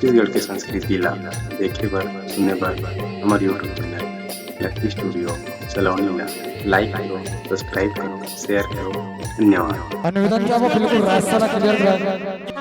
छत्तीसगढ़ के संस्कृति ला देखे बर सुने बर हमार यूट्यूब चैनल लकी स्टूडियो सलोनी ला लाइक करो, सब्सक्राइब करो, शेयर करो। धन्यवाद। निवेदन क्या वो बिल्कुल रास्ता क्लियर रहे।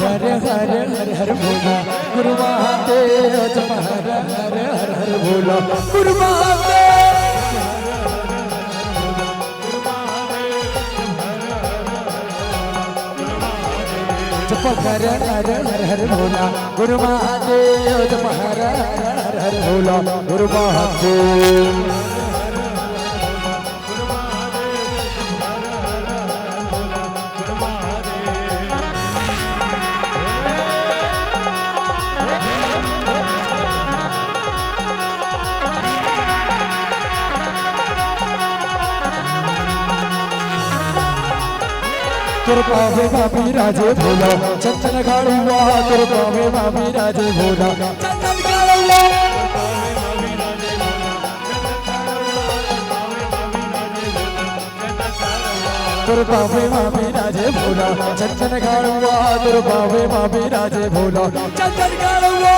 हरे हरे हरे हरे भोला गुरु महादेव जप हरे हरे हरे हरे भोला गुरु महादेव जप हरे हरे हरे हरे भोला गुरु महादेव जप हरे हरे हरे हरे भोला गुरु महादेव। तुर पावे बाबी राजे भोला चंदन गाड़ुआ तुर पावे बाबी राजे भोला चंदन गाड़ुआ तुर पावे बाबी राजे भोला चंदन गाड़ुआ तुर पावे बाबी राजे भोला चंदन गाड़ुआ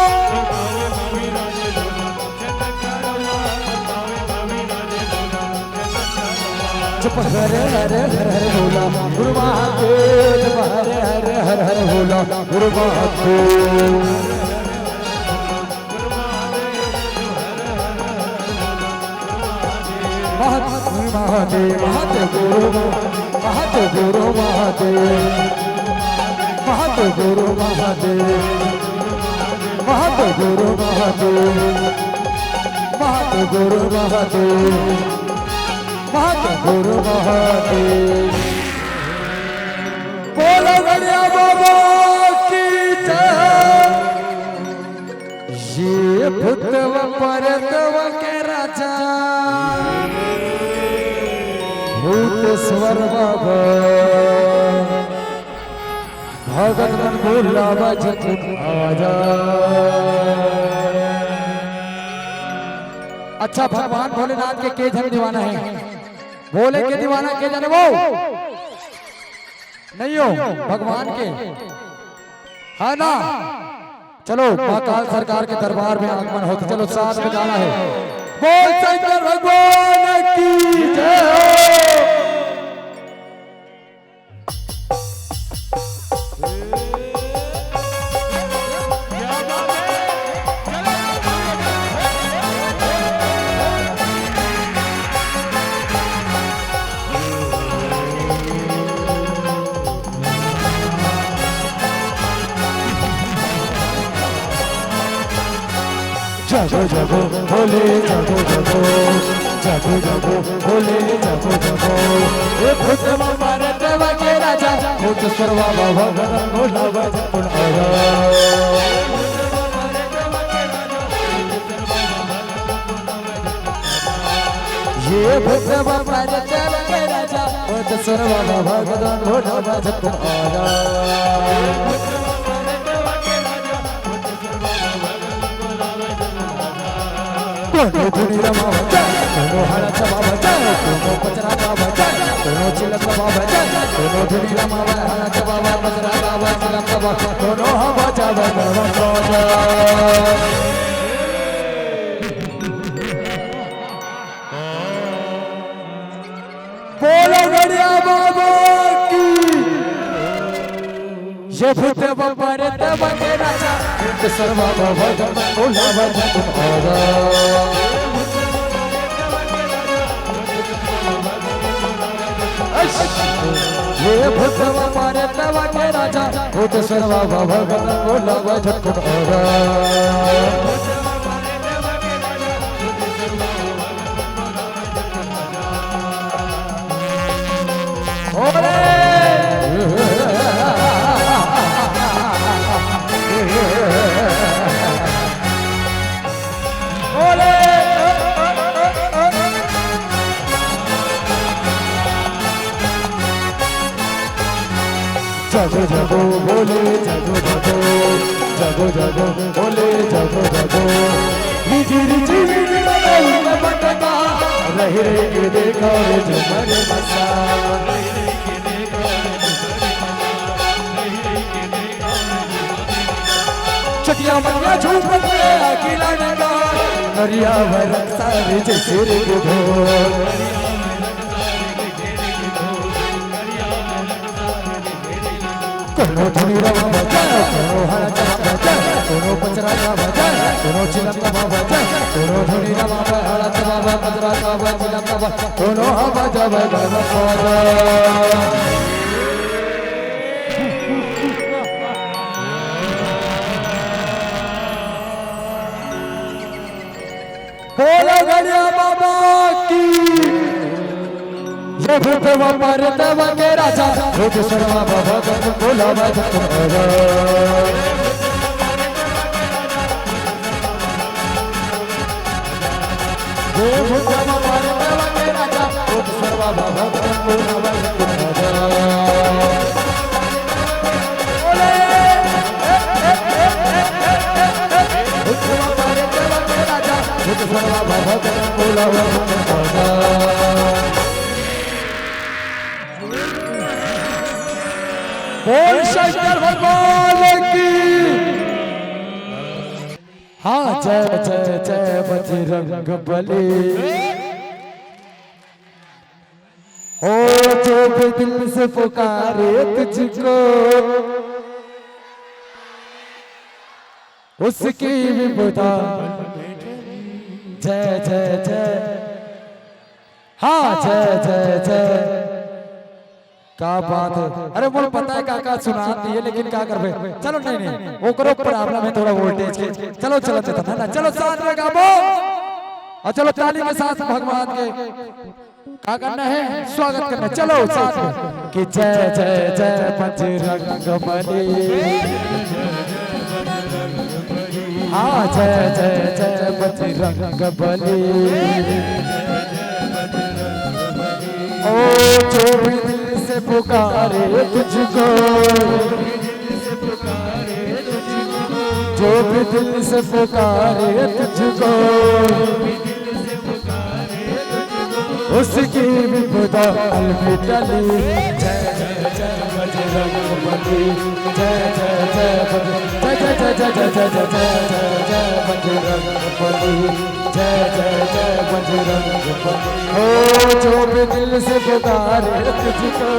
जप हरे हरे हरे हरे भोला गुरु महादेव जप हरे हरे हरे हरे भोला गुरु महादेव। महादेव महादेव गुरु महादेव गुरु महादेव महादेव गुरु महादेव महादेव गुरु महादेव महादेव गुरु महादेव गुरु महादेव। बोलो गणिया बाबा की जय। ये भूतव परतव के राजा भूत स्वर बाबा भगत मन भोला बजत आजा। अच्छा भगवान भोलेनाथ के जन दीवाना है, भोले के दीवाना के जाने वो नहीं हो भगवान के है ना। चलो महाकाल सरकार के दरबार में आगमन होते, चलो साथ में गाना है बोल शंकर भगवान की जय। जगो जगो भोले जगो जगो जगो जगो भोले जगो जगो ये भूत मारे देवा के राजा भूत सर्वा भगवान भोला भजन आरा। ये भूत मारे देवा के राजा भूत सर्वा भगवान भोला भजन आरा। कोनो धुनी रमा बजा कोनो हरा चबा बजा कोनो पचरा बाबा बजा कोनो चिलक बाबा बजा कोनो धुनी रमा हरा चबा पचरा बाबा चिलक बाबा कोनो हम बजा बजा। बोलो गणिया बाबा की ये भूत बपरे तब के राजा भूत सर्वा भगवान भोला भजन आरा। ये भूत बपरे तब के राजा भूत सर्वा भगवान भोला भजन आरा। जगो जगो बोले जगो जगो जगो जगो बोले जगो जगो रिजी रिजी रिजी बटका रही रही के देखो रे झुमर बसा चटिया मटिया झूम के अकेला नगा नरिया भरत सारे जैसे रे ढोल कोनो धुनी रवा बजा कोनो हरा चला बजा कोनो पचरा का बजा कोनो चिलम का बजा कोनो धुनी रवा हरा चला बजा का बजा चिलम का बजा कोनो हा बजा बजा बोलो गणिया बाबा की ये भूतवा परतवा के राजा भूत सर्वा बाबा बोला बाबा तुम्हारा ये भूतवा परतवा के राजा भूत सर्वा बाबा बोला बाबा तुम्हारा भूतवा परतवा के राजा भूत सर्वा बाबा बोला बाबा तुम्हारा बोल शंकर भगवान की हाँ जय जय जय बजरंग बली ओ जो भी दिल से पुकारे तुझको उसकी विपदा जय जय जय हाँ जय जय जय क्या बात है अरे बोल पता है काका सुना दिए लेकिन क्या कर चलो नहीं नहीं वो करो प्रॉब्लम है थोड़ा वोल्टेज के चलो चलो चलो ना चलो साथ में गाओ और चलो ताली के साथ भगवान के क्या करना है स्वागत करना चलो साथ में कि जय जय जय बजरंग बली हाँ जय जय जय बजरंग बली ओ जो भी से पुकारे तुझको जो भी दिल से पुकारे तुझको उसकी विपदा अलविटली जय जय जय बजरंग बली जय जय जय जय जय जय जय जय जय जय जय बजरंग बली जय जय जय बजरंग बली ओ जो भी दिल से पुकारे तुझको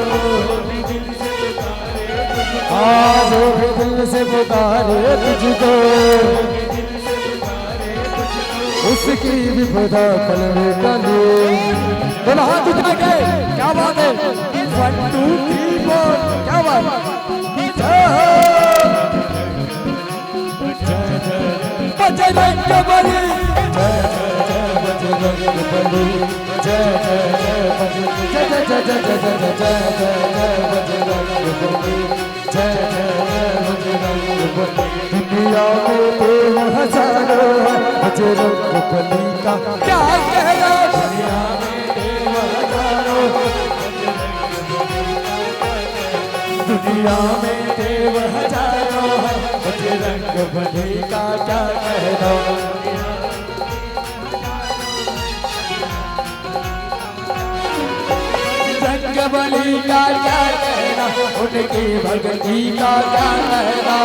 हाँ जो भी दिल से पुकारे तुझको उसकी विपदा अलविटली बोलो हाथ उठा के क्या बात है 1 2 3 4 क्या बात बजरंग बली जय जय जय बजरंग बली जय जय जय जय जय जय जय जय जय बजरंग बली जय जय बजरंग बली दुनिया में देव हजारों बजरंग बली का क्या कहना दुनिया में देव हजारों दुनिया में देव हजारों बजरंग बली का क्या कहना बजरंग बली का क्या कहना उनकी भक्ति का क्या कहना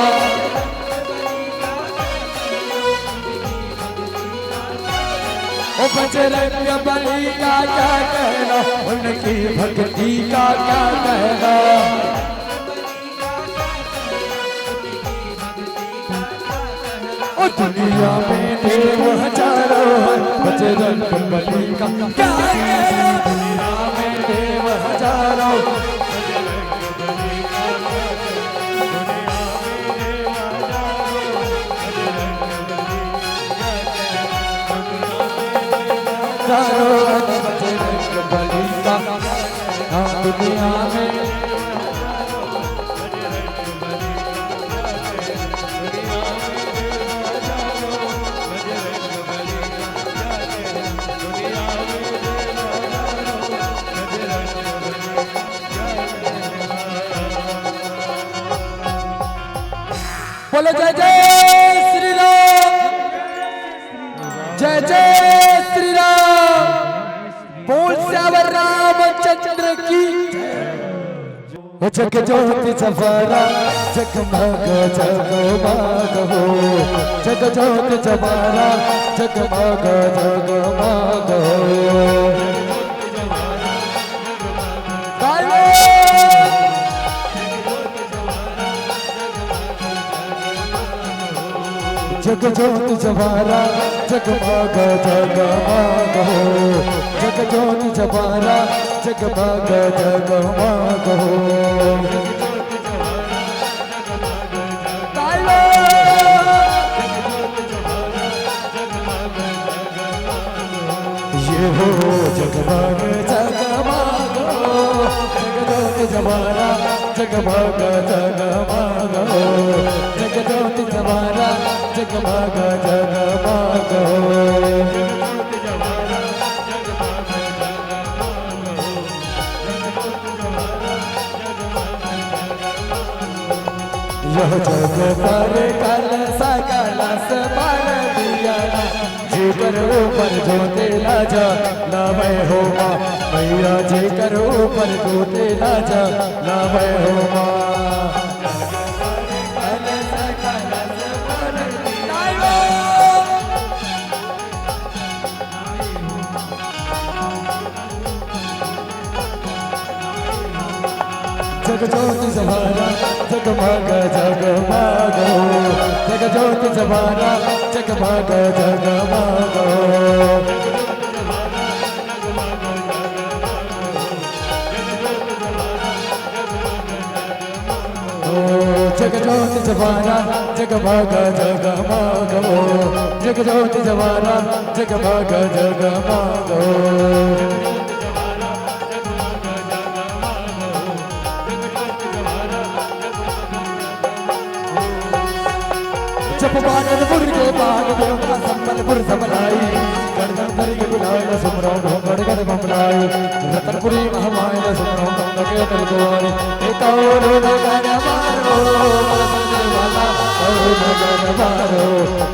ओ बजरंग बली का क्या कहना उनकी भक्ति का क्या कहना ओ दुनिया में देव हजारों बजरंग बली का क्या कहना दुनिया में देव हजारों बजरंग बली का दुनिया में बोलो जय जय श्री राम, जय जय श्री राम, बोल श्यावर रामचंद्र की। जग ज्योति जवारा जगमग जगमग हो, जग ज्योति जवारा जगमग जगमग हो। जग ज्योति जवारा जगमग जगमग हो, जग ज्योति जवारा जगमग जगमग हो। ये हो जगमग जगमग हो, जग ज्योति जवारा जगमग जगमग हो, जग ज्योति जवारा जगमग जगमग हो। यह जग पर कल सकल पार दिया, जी कर ऊपर जो तेला जा लावे हो माँ मैया, जी कर ऊपर जो तेला जा लावे हो माँ। जग ज्योति जवारा जगमग जगमग हो, जग ज्योति जवारा जगमग जगमग हो। जग ज्योति जवारा जगमग जगमग हो, जग ज्योति जवारा जगमग जगमग हो। जब बागलपुर के बाग देवता संबलपुर सबलाई, गणधर के बुलाए न सुमरो ढोंगड़ गढ़ बमलाई, रतनपुरी महामाय न सुमरो गंगा के तल द्वारी। एक और नगर मारो मल संगे वाला और नगर मारो,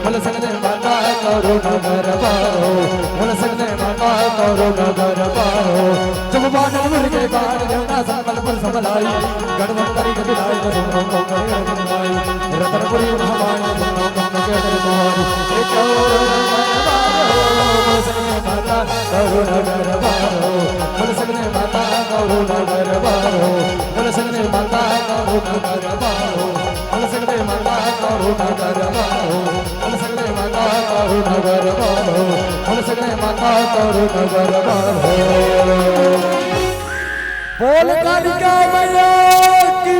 मल संगे वाला और नगर मारो, मल संगे वाला और नगर मारो। जब बागलपुर के बाग देवता संबलपुर सबलाई, गणधर के बुलाए न सुमरो गंगा के तल द्वारी, रतनपुरी महामाय न नगर बारो, बोल सकने माता करो नगर बारो, बोल सकने माता करो नगर बारो, बोल सकने माता करो नगर बारो, बोल सकने माता करो नगर बारो, बोल सकने माता करो नगर बारो। बोल कालिका मैया की